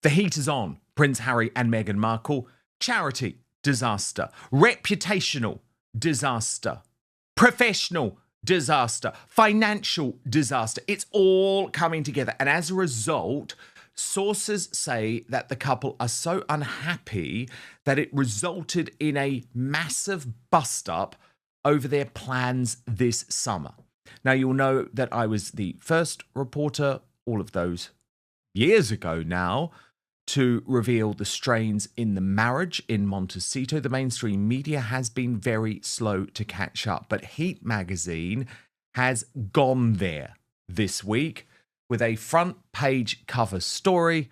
The heat is on. Prince Harry and Meghan Markle. Charity, disaster. Reputational, disaster. Professional, disaster. Financial, disaster. It's all coming together. And as a result, sources say that the couple are so unhappy that it resulted in a massive bust-up over their plans this summer. Now, you'll know that I was the first reporter, all of those years ago now, to reveal the strains in the marriage in Montecito. The mainstream media has been very slow to catch up, but Heat magazine has gone there this week with a front page cover story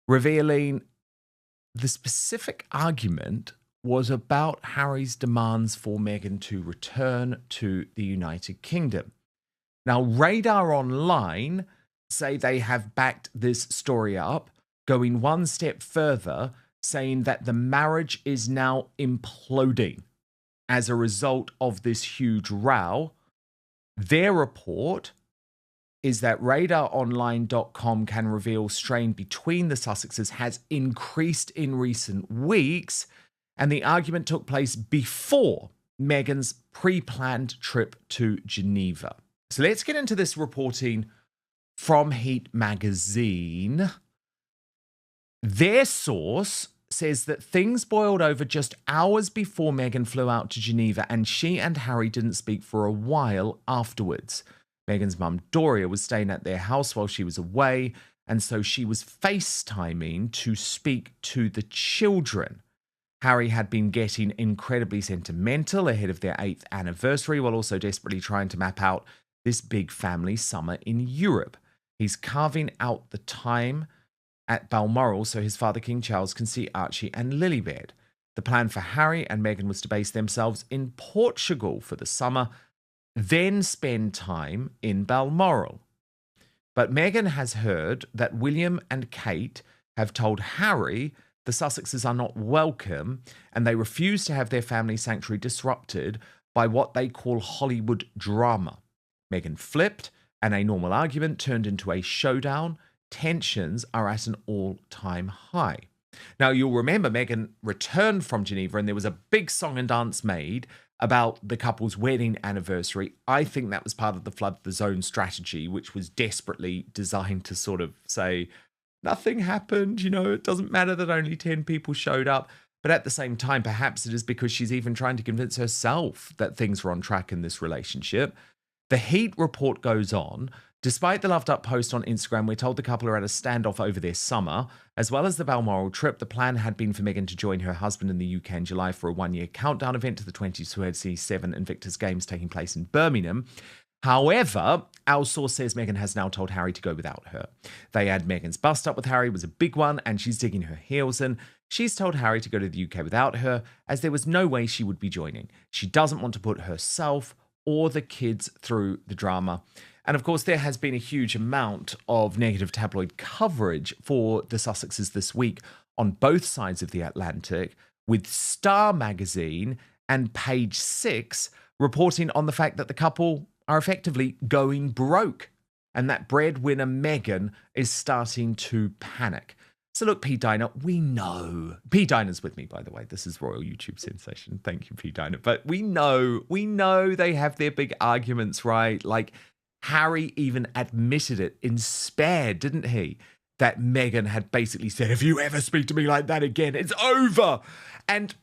revealing the specific argument was about Harry's demands for Meghan to return to the United Kingdom. Now, Radar Online say they have backed this story up, going one step further, saying that the marriage is now imploding as a result of this huge row. Their report is that RadarOnline.com can reveal strain between the Sussexes has increased in recent weeks, and the argument took place before Meghan's pre-planned trip to Geneva. So let's get into this reporting from Heat magazine. Their source says that things boiled over just hours before Meghan flew out to Geneva, and she and Harry didn't speak for a while afterwards. Meghan's mum, Doria, was staying at their house while she was away, and so she was FaceTiming to speak to the children. Harry had been getting incredibly sentimental ahead of their 8th anniversary, while also desperately trying to map out this big family summer in Europe. He's carving out the time at Balmoral so his father, King Charles, can see Archie and Lilibet. The plan for Harry and Meghan was to base themselves in Portugal for the summer, then spend time in Balmoral. But Meghan has heard that William and Kate have told Harry the Sussexes are not welcome and they refuse to have their family sanctuary disrupted by what they call Hollywood drama. Meghan flipped, and a normal argument turned into a showdown. Tensions are at an all-time high. Now, you'll remember Meghan returned from Geneva and there was a big song and dance made about the couple's wedding anniversary. I think that was part of the flood the zone strategy, which was desperately designed to sort of say, nothing happened, it doesn't matter that only 10 people showed up. But at the same time, perhaps it is because she's even trying to convince herself that things are on track in this relationship. The Heat report goes on. Despite the loved up post on Instagram, we're told the couple are at a standoff over their summer. As well as the Balmoral trip, the plan had been for Meghan to join her husband in the UK in July for a one-year countdown event to the 2027 Invictus Games taking place in Birmingham. However, our source says Meghan has now told Harry to go without her. They add Meghan's bust up with Harry was a big one, and she's digging her heels in. She's told Harry to go to the UK without her, as there was no way she would be joining. She doesn't want to put herself or the kids through the drama. And of course, there has been a huge amount of negative tabloid coverage for the Sussexes this week on both sides of the Atlantic, with Star magazine and Page Six reporting on the fact that the couple are effectively going broke and that breadwinner Meghan is starting to panic. So look, P. Diner, we know. P. Diner's with me, by the way. This is Royal YouTube Sensation. Thank you, P. Diner. But we know they have their big arguments, right? Like, Harry even admitted it in Spare, didn't he? That Meghan had basically said, if you ever speak to me like that again, it's over. And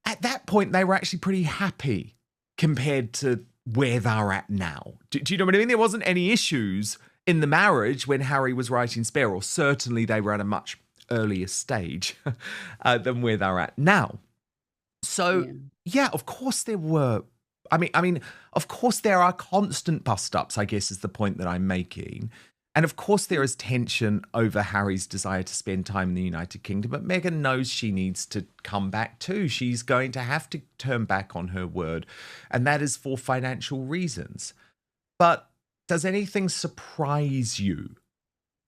at that point, they were actually pretty happy compared to where they're at now. Do you know what I mean? There wasn't any issues in the marriage when Harry was writing Spare, or certainly they were at a much earlier stage than where they're at now. So, yeah, of course there were. I mean, of course there are constant bust-ups, I guess is the point that I'm making. And of course there is tension over Harry's desire to spend time in the United Kingdom, but Meghan knows she needs to come back too. She's going to have to turn back on her word, and that is for financial reasons. But does anything surprise you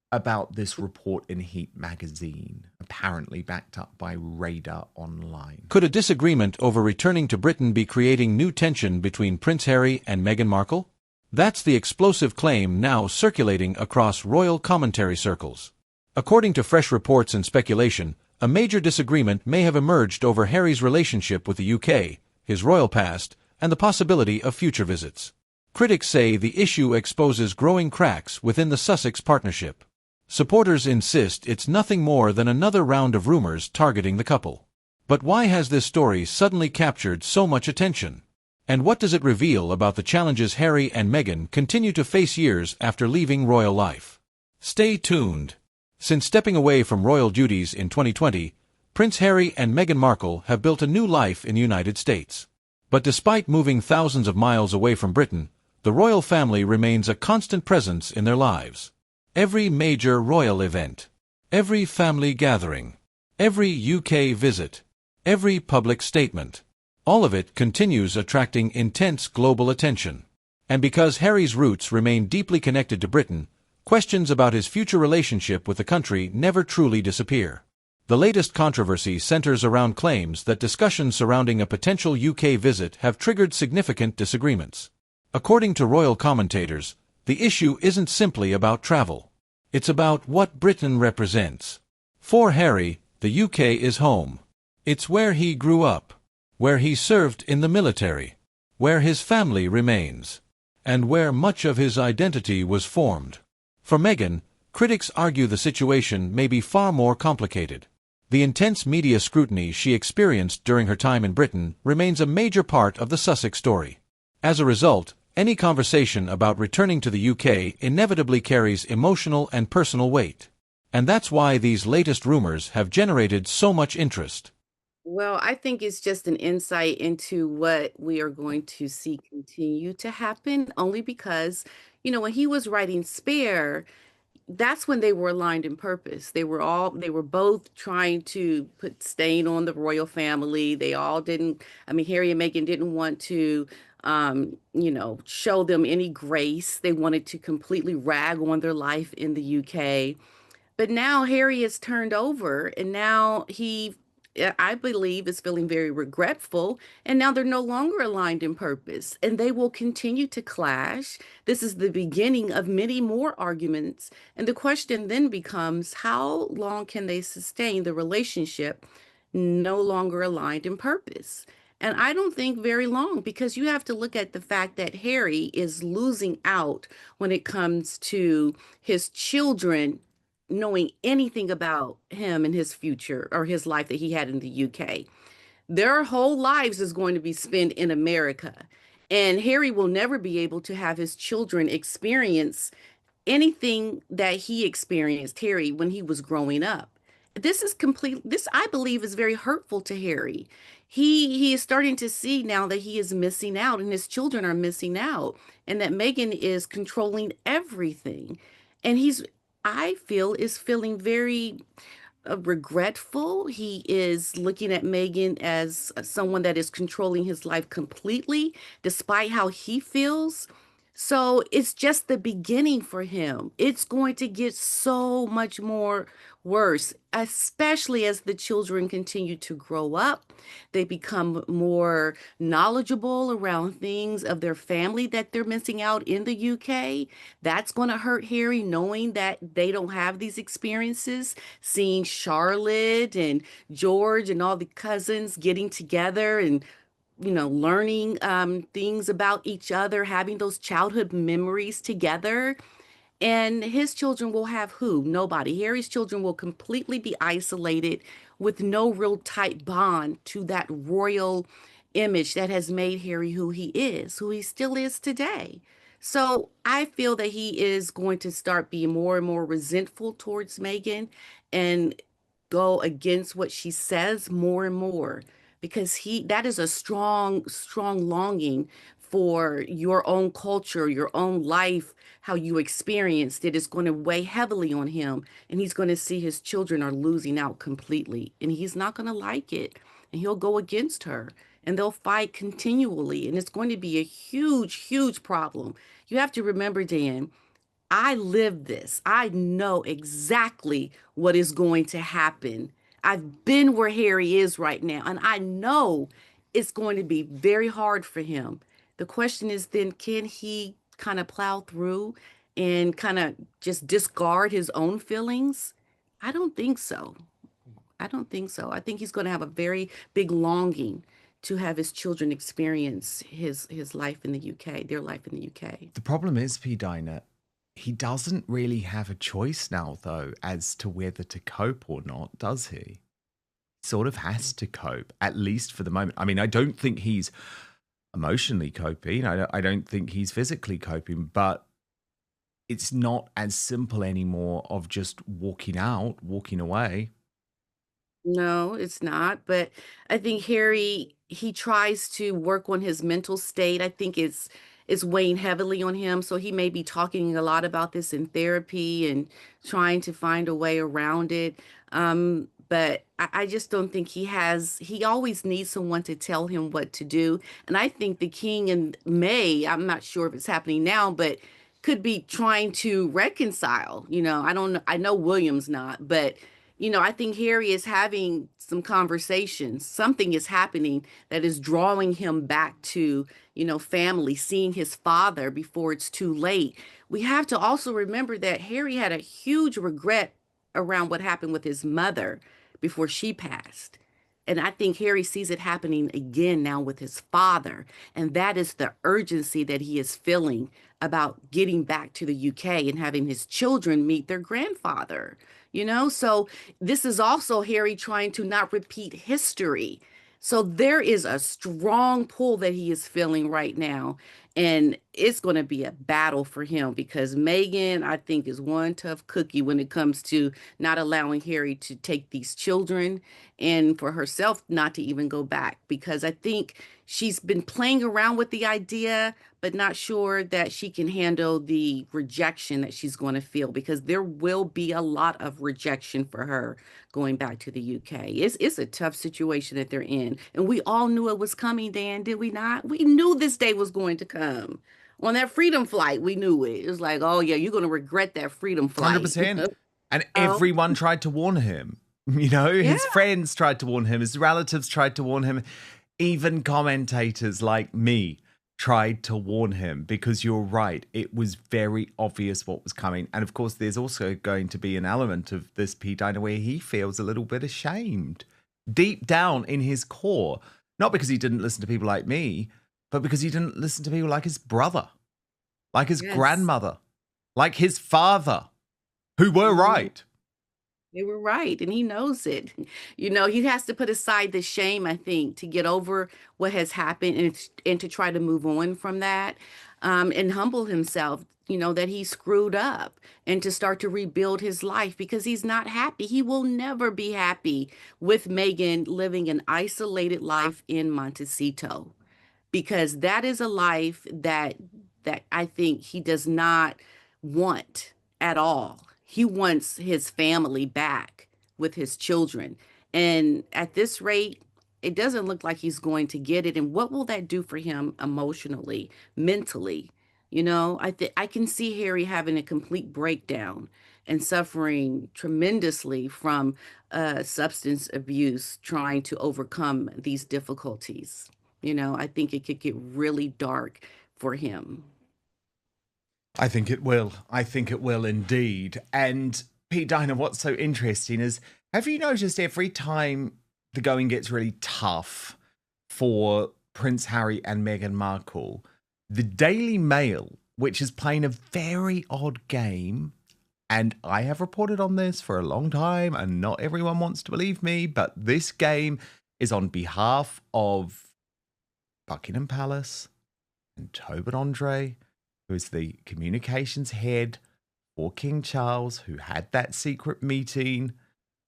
about this report in Heat magazine, apparently backed up by Radar Online? Could a disagreement over returning to Britain be creating new tension between Prince Harry and Meghan Markle? That's the explosive claim now circulating across royal commentary circles. According to fresh reports and speculation, a major disagreement may have emerged over Harry's relationship with the UK, his royal past, and the possibility of future visits. Critics say the issue exposes growing cracks within the Sussex partnership. Supporters insist it's nothing more than another round of rumors targeting the couple. But why has this story suddenly captured so much attention? And what does it reveal about the challenges Harry and Meghan continue to face years after leaving royal life? Stay tuned. Since stepping away from royal duties in 2020, Prince Harry and Meghan Markle have built a new life in the United States. But despite moving thousands of miles away from Britain, the royal family remains a constant presence in their lives. Every major royal event, every family gathering, every UK visit, every public statement, all of it continues attracting intense global attention. And because Harry's roots remain deeply connected to Britain, questions about his future relationship with the country never truly disappear. The latest controversy centers around claims that discussions surrounding a potential UK visit have triggered significant disagreements. According to royal commentators, the issue isn't simply about travel. It's about what Britain represents. For Harry, the UK is home. It's where he grew up, where he served in the military, where his family remains, and where much of his identity was formed. For Meghan, critics argue the situation may be far more complicated. The intense media scrutiny she experienced during her time in Britain remains a major part of the Sussex story. As a result, any conversation about returning to the UK inevitably carries emotional and personal weight. And that's why these latest rumors have generated so much interest. Well, I think it's just an insight into what we are going to see continue to happen, only because, when he was writing Spare, that's when they were aligned in purpose. They were both trying to put stain on the royal family. They all didn't, I mean, Harry and Meghan didn't want to, show them any grace. They wanted to completely rag on their life in the UK. But now Harry has turned over, and now I believe, is feeling very regretful. And now they're no longer aligned in purpose, and they will continue to clash. This is the beginning of many more arguments. And the question then becomes, how long can they sustain the relationship no longer aligned in purpose? And I don't think very long, because you have to look at the fact that Harry is losing out when it comes to his children knowing anything about him and his future or his life that he had in the UK. Their whole lives is going to be spent in America. And Harry will never be able to have his children experience anything that he experienced, Harry, when he was growing up. This I believe is very hurtful to Harry. He is starting to see now that he is missing out and his children are missing out, and that Meghan is controlling everything. And I feel, is feeling very regretful. He is looking at Meghan as someone that is controlling his life completely, despite how he feels. So it's just the beginning for him. It's going to get so much more worse, especially as the children continue to grow up. They become more knowledgeable around things of their family that they're missing out in the UK. That's going to hurt Harry, knowing that they don't have these experiences, seeing Charlotte and George and all the cousins getting together and learning things about each other, having those childhood memories together. And his children will have who? Nobody. Harry's children will completely be isolated with no real tight bond to that royal image that has made Harry who he is, who he still is today. So I feel that he is going to start being more and more resentful towards Meghan and go against what she says more and more, because that is a strong longing for your own culture, your own life, how you experienced it is going to weigh heavily on him. And he's going to see his children are losing out completely. And he's not going to like it. And he'll go against her. And they'll fight continually. And it's going to be a huge problem. You have to remember, Dan, I lived this. I know exactly what is going to happen. I've been where Harry is right now, and I know it's going to be very hard for him. The question is then, can he kind of plow through and kind of just discard his own feelings I don't think so. I don't think so. I think he's going to have a very big longing to have his children experience his life in the UK, their life in the UK. The problem is, P. Diner, he doesn't really have a choice now, though, as to whether to cope or not, does he? Sort of has to cope, at least for the moment. I mean, I don't think he's emotionally coping. I don't think he's physically coping, but it's not as simple anymore of just walking out, walking away. No, it's not. But I think Harry, he tries to work on his mental state. I think it's weighing heavily on him. So he may be talking a lot about this in therapy and trying to find a way around it. But I just don't think he always needs someone to tell him what to do. And I think the king and May, I'm not sure if it's happening now, but could be trying to reconcile. I don't know. I know William's not, but I think Harry is having some conversations. Something is happening that is drawing him back to, family, seeing his father before it's too late. We have to also remember that Harry had a huge regret around what happened with his mother before she passed. And I think Harry sees it happening again now with his father. And that is the urgency that he is feeling about getting back to the UK and having his children meet their grandfather. So this is also Harry trying to not repeat history. So there is a strong pull that he is feeling right now. And it's going to be a battle for him because Meghan, I think, is one tough cookie when it comes to not allowing Harry to take these children and for herself not to even go back because I think she's been playing around with the idea, but not sure that she can handle the rejection that she's going to feel because there will be a lot of rejection for her going back to the UK. It's a tough situation that they're in. And we all knew it was coming, Dan, did we not? We knew this day was going to come. On that freedom flight, we knew it. It was like, oh yeah, you're going to regret that freedom flight. 100%. And Oh, everyone tried to warn him. yeah. His friends tried to warn him. His relatives tried to warn him. Even commentators like me tried to warn him because you're right. It was very obvious what was coming. And of course, there's also going to be an element of this P. Diner where he feels a little bit ashamed deep down in his core. Not because he didn't listen to people like me, but because he didn't listen to people like his brother, like his Yes. grandmother, like his father, who were Mhm. right. They were right, and he knows it. He has to put aside the shame, I think, to get over what has happened and to try to move on from that, and humble himself, that he screwed up and to start to rebuild his life because he's not happy. He will never be happy with Megan living an isolated life in Montecito because that is a life that I think he does not want at all. He wants his family back with his children. And at this rate, it doesn't look like he's going to get it. And what will that do for him emotionally, mentally? I can see Harry having a complete breakdown and suffering tremendously from substance abuse, trying to overcome these difficulties. I think it could get really dark for him. I think it will. I think it will indeed. And Pete Diner, what's so interesting is have you noticed every time the going gets really tough for Prince Harry and Meghan Markle, the Daily Mail, which is playing a very odd game, and I have reported on this for a long time, and not everyone wants to believe me, but this game is on behalf of Buckingham Palace and Tobin Andre, who is the communications head for King Charles, who had that secret meeting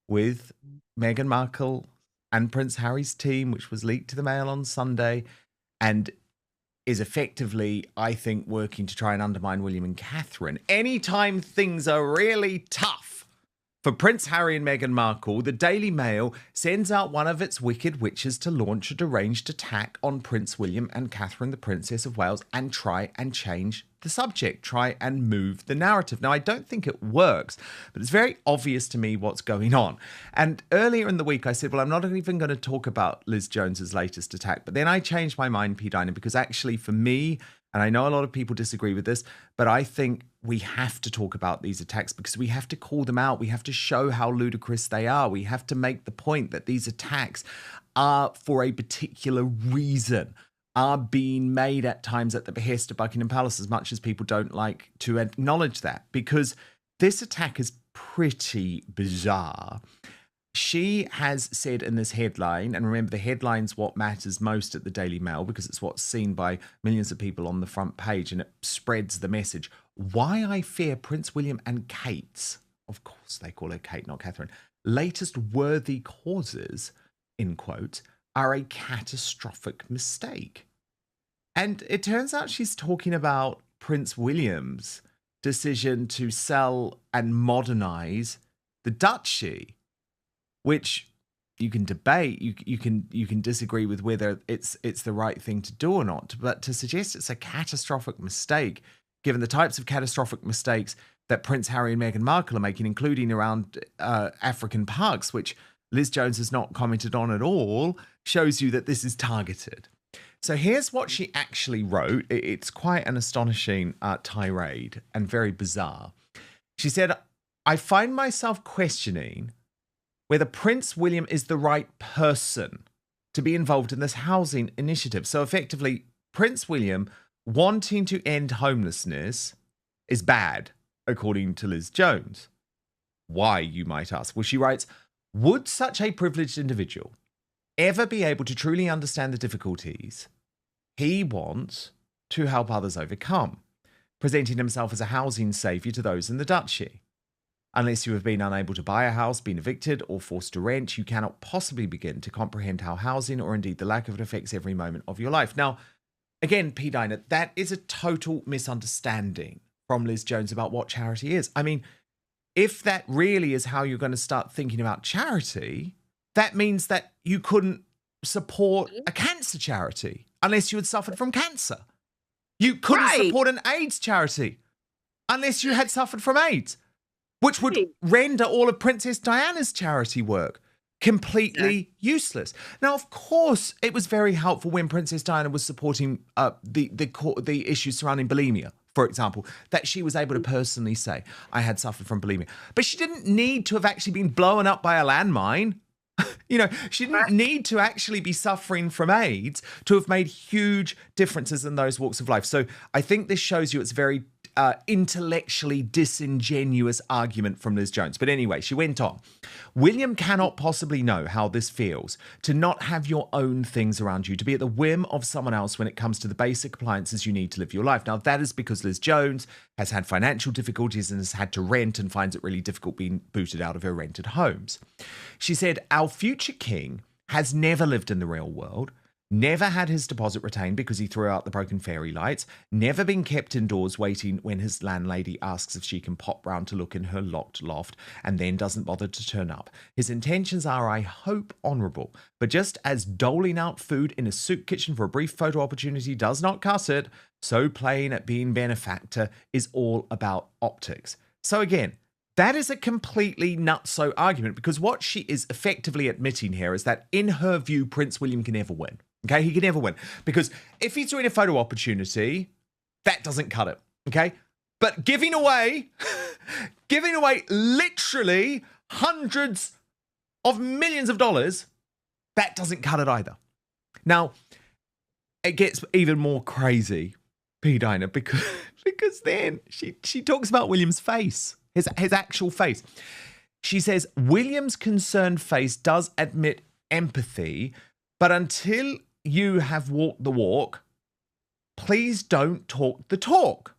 with Meghan Markle and Prince Harry's team, which was leaked to the Mail on Sunday, and is effectively, I think, working to try and undermine William and Catherine. Anytime things are really tough for Prince Harry and Meghan Markle, the Daily Mail sends out one of its wicked witches to launch a deranged attack on Prince William and Catherine, the Princess of Wales, and try and change the subject, try and move the narrative. Now, I don't think it works, but it's very obvious to me what's going on. And earlier in the week, I said, well, I'm not even going to talk about Liz Jones's latest attack. But then I changed my mind, P. Diner, because actually, for me, And I know a lot of people disagree with this, but I think we have to talk about these attacks because we have to call them out. We have to show how ludicrous they are. We have to make the point that these attacks are for a particular reason, are being made at times at the behest of Buckingham Palace, as much as people don't like to acknowledge that, because this attack is pretty bizarre. She has said in this headline, and remember, the headline's what matters most at the Daily Mail because it's what's seen by millions of people on the front page and it spreads the message. Why I fear Prince William and Kate's, of course they call her Kate, not Catherine, latest worthy causes, in quotes, are a catastrophic mistake. And it turns out she's talking about Prince William's decision to sell and modernize the duchy, which you can debate, you can disagree with whether it's the right thing to do or not, but to suggest it's a catastrophic mistake, given the types of catastrophic mistakes that Prince Harry and Meghan Markle are making, including around African parks, which Liz Jones has not commented on at all, shows you that this is targeted. So here's what she actually wrote. It's quite an astonishing tirade and very bizarre. She said, I find myself questioning whether Prince William is the right person to be involved in this housing initiative. So effectively, Prince William wanting to end homelessness is bad, according to Liz Jones. Why, you might ask? Well, she writes, would such a privileged individual ever be able to truly understand the difficulties he wants to help others overcome, presenting himself as a housing saviour to those in the duchy? Unless you have been unable to buy a house, been evicted, or forced to rent, you cannot possibly begin to comprehend how housing, or indeed the lack of it, affects every moment of your life. Now, again, P. Diner, that is a total misunderstanding from Liz Jones about what charity is. I mean, if that really is how you're going to start thinking about charity, that means that you couldn't support a cancer charity unless you had suffered from cancer. You couldn't support an AIDS charity unless you had suffered from AIDS, which would render all of Princess Diana's charity work completely useless. Now, of course, it was very helpful when Princess Diana was supporting the issues surrounding bulimia, for example, that she was able to personally say, I had suffered from bulimia. But she didn't need to have actually been blown up by a landmine. You know, she didn't need to actually be suffering from AIDS to have made huge differences in those walks of life. So I think this shows you it's very intellectually disingenuous argument from Liz Jones. But anyway, she went on. William cannot possibly know how this feels, to not have your own things around you, to be at the whim of someone else when it comes to the basic appliances you need to live your life. Now, that is because Liz Jones has had financial difficulties and has had to rent and finds it really difficult being booted out of her rented homes. She said, our future king has never lived in the real world, never had his deposit retained because he threw out the broken fairy lights, never been kept indoors waiting when his landlady asks if she can pop round to look in her locked loft and then doesn't bother to turn up. His intentions are, I hope, honourable, but just as doling out food in a soup kitchen for a brief photo opportunity does not cut it, so playing at being benefactor is all about optics. So again, that is a completely nutso argument, because what she is effectively admitting here is that in her view, Prince William can never win. Okay, he can never win, because if he's doing a photo opportunity, that doesn't cut it. Okay, but giving away literally hundreds of millions of dollars, that doesn't cut it either. Now, it gets even more crazy, P. Diner, because then she talks about William's face, his actual face. She says, William's concerned face does admit empathy, but until you have walked the walk, please don't talk the talk.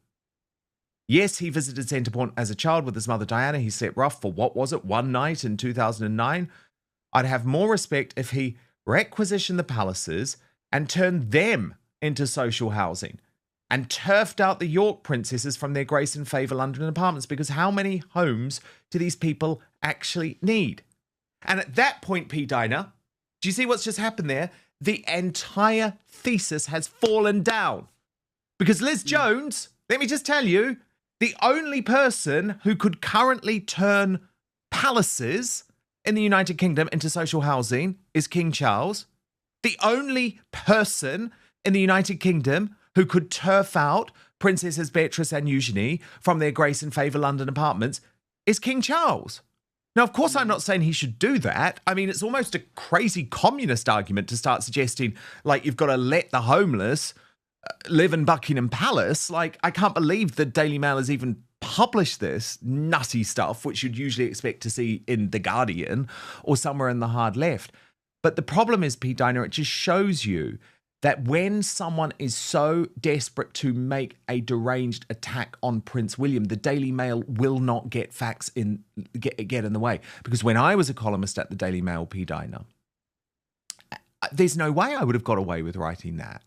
Yes, he visited Centre Point as a child with his mother Diana. He slept rough for, what was it, one night in 2009. I'd have more respect if he requisitioned the palaces and turned them into social housing and turfed out the York princesses from their grace and favour London apartments, because how many homes do these people actually need? And at that point, P. Diner, do you see what's just happened there? The entire thesis has fallen down. Because Liz Jones, let me just tell you, the only person who could currently turn palaces in the United Kingdom into social housing is King Charles. The only person in the United Kingdom who could turf out Princesses Beatrice and Eugenie from their Grace and Favour London apartments is King Charles. Now, of course, I'm not saying he should do that. I mean, it's almost a crazy communist argument to start suggesting, like, you've got to let the homeless live in Buckingham Palace. Like, I can't believe the Daily Mail has even published this nutty stuff, which you'd usually expect to see in The Guardian or somewhere in the hard left. But the problem is, Pete Diner, it just shows you that when someone is so desperate to make a deranged attack on Prince William, the Daily Mail will not get facts get in the way. Because when I was a columnist at the Daily Mail, P. Diner, there's no way I would have got away with writing that.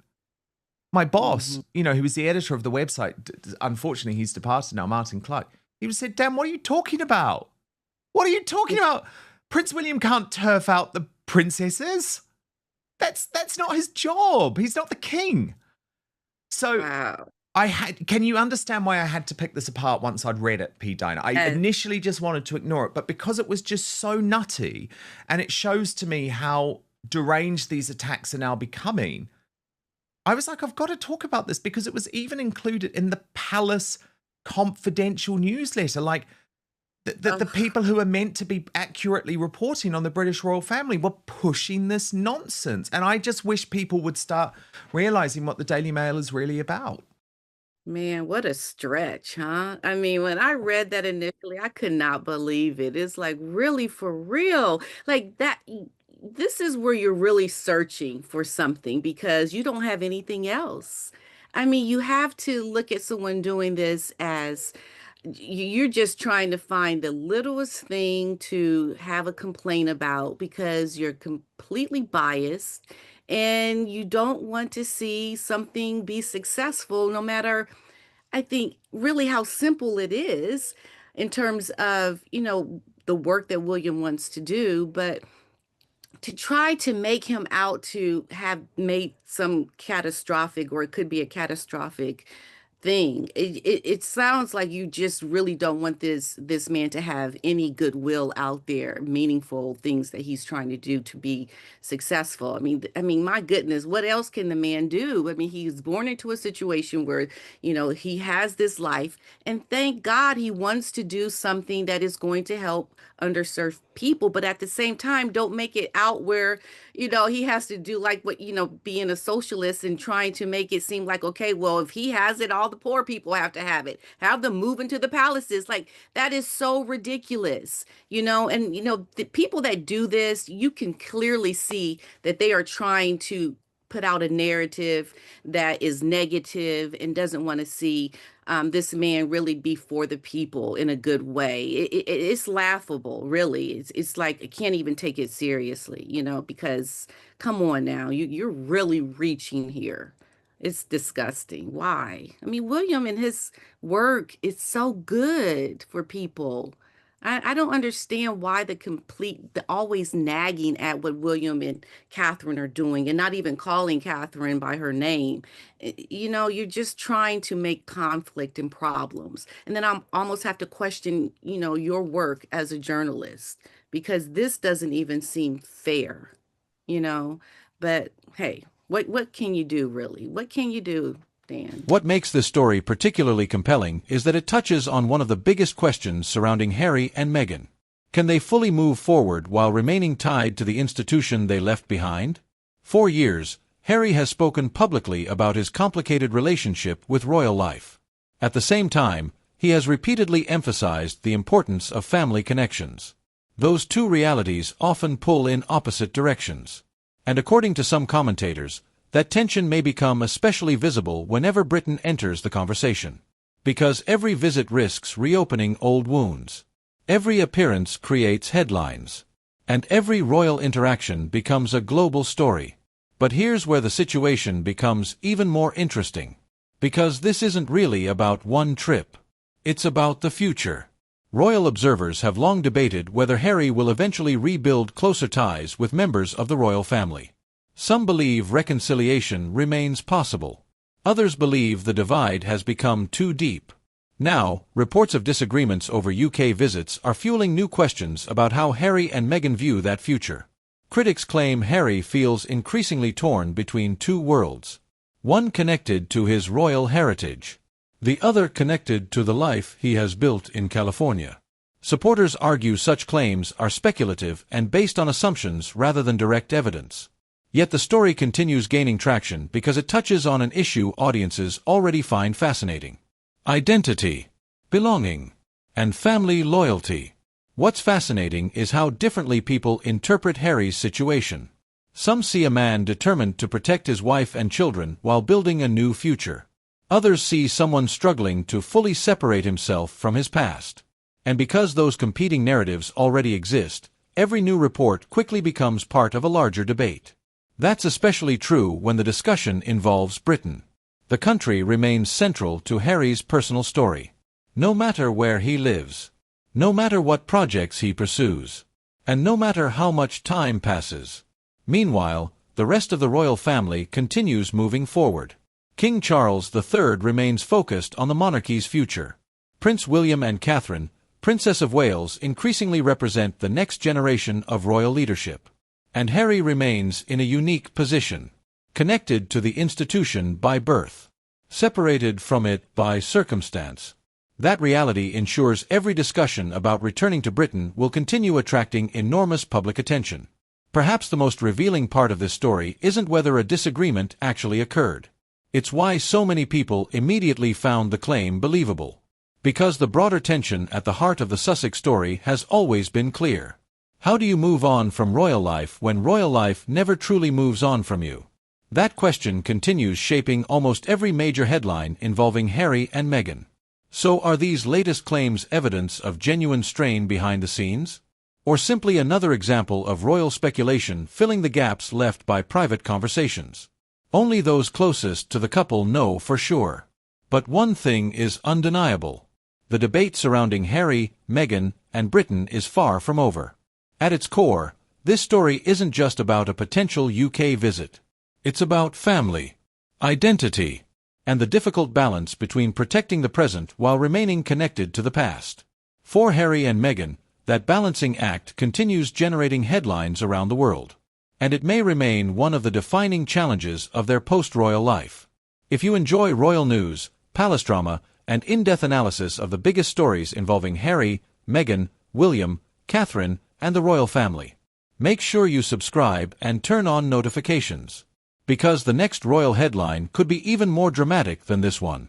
My boss, who was the editor of the website, unfortunately he's departed now, Martin Clark, he would said, Dan, what are you talking about? What are you talking about? Prince William can't turf out the princesses. That's not his job. He's not the king. So Wow. can you understand why I had to pick this apart once I'd read it, P. Diner? I initially just wanted to ignore it, but because it was just so nutty, and it shows to me how deranged these attacks are now becoming, I was like, I've got to talk about this, because it was even included in the Palace confidential newsletter. Like, the people who are meant to be accurately reporting on the British royal family were pushing this nonsense. And I just wish people would start realizing what the Daily Mail is really about. Man, what a stretch, huh? I mean, when I read that initially, I could not believe it. It's like, really, for real? Like that, this is where you're really searching for something because you don't have anything else. I mean, you have to look at someone doing this as you're just trying to find the littlest thing to have a complaint about because you're completely biased and you don't want to see something be successful, no matter, I think, really how simple it is in terms of, the work that William wants to do. But to try to make him out to have made some catastrophic, or it could be a catastrophic thing. It sounds like you just really don't want this man to have any goodwill out there, meaningful things that he's trying to do to be successful. I mean, my goodness, what else can the man do? I mean, he's born into a situation where, he has this life, and thank God he wants to do something that is going to help underserved people, but at the same time, don't make it out where, he has to do like what, being a socialist and trying to make it seem like, okay, well, if he has it, all the poor people have to have it, have them move into the palaces. Like, that is so ridiculous, and, the people that do this, you can clearly see that they are trying to put out a narrative that is negative and doesn't want to see this man really be for the people in a good way. It's laughable, really. It's like I can't even take it seriously, because come on now, you're really reaching here. It's disgusting. Why? I mean, William and his work is so good for people. I don't understand why the always nagging at what William and Catherine are doing and not even calling Catherine by her name. You're just trying to make conflict and problems. And then I almost have to question, your work as a journalist, because this doesn't even seem fair, you know. But hey, what can you do, really? What can you do, Dan? What makes this story particularly compelling is that it touches on one of the biggest questions surrounding Harry and Meghan. Can they fully move forward while remaining tied to the institution they left behind? For years, Harry has spoken publicly about his complicated relationship with royal life. At the same time, he has repeatedly emphasized the importance of family connections. Those two realities often pull in opposite directions. And according to some commentators, that tension may become especially visible whenever Britain enters the conversation. Because every visit risks reopening old wounds. Every appearance creates headlines. And every royal interaction becomes a global story. But here's where the situation becomes even more interesting. Because this isn't really about one trip. It's about the future. Royal observers have long debated whether Harry will eventually rebuild closer ties with members of the royal family. Some believe reconciliation remains possible. Others believe the divide has become too deep. Now, reports of disagreements over UK visits are fueling new questions about how Harry and Meghan view that future. Critics claim Harry feels increasingly torn between two worlds. one connected to his royal heritage, the other connected to the life he has built in California. Supporters argue such claims are speculative and based on assumptions rather than direct evidence. Yet the story continues gaining traction because it touches on an issue audiences already find fascinating: identity, belonging, and family loyalty. What's fascinating is how differently people interpret Harry's situation. Some see a man determined to protect his wife and children while building a new future. Others see someone struggling to fully separate himself from his past. And because those competing narratives already exist, every new report quickly becomes part of a larger debate. That's especially true when the discussion involves Britain. The country remains central to Harry's personal story. No matter where he lives, no matter what projects he pursues, and no matter how much time passes. Meanwhile, the rest of the royal family continues moving forward. King Charles III remains focused on the monarchy's future. Prince William and Catherine, Princess of Wales, increasingly represent the next generation of royal leadership. And Harry remains in a unique position, connected to the institution by birth, separated from it by circumstance. That reality ensures every discussion about returning to Britain will continue attracting enormous public attention. Perhaps the most revealing part of this story isn't whether a disagreement actually occurred. It's why so many people immediately found the claim believable. Because the broader tension at the heart of the Sussex story has always been clear. How do you move on from royal life when royal life never truly moves on from you? That question continues shaping almost every major headline involving Harry and Meghan. So are these latest claims evidence of genuine strain behind the scenes? Or simply another example of royal speculation filling the gaps left by private conversations? Only those closest to the couple know for sure. But one thing is undeniable. The debate surrounding Harry, Meghan, and Britain is far from over. At its core, this story isn't just about a potential UK visit. It's about family, identity, and the difficult balance between protecting the present while remaining connected to the past. For Harry and Meghan, that balancing act continues generating headlines around the world. And it may remain one of the defining challenges of their post-royal life. If you enjoy royal news, palace drama, and in-depth analysis of the biggest stories involving Harry, Meghan, William, Catherine, and the royal family, make sure you subscribe and turn on notifications. Because the next royal headline could be even more dramatic than this one.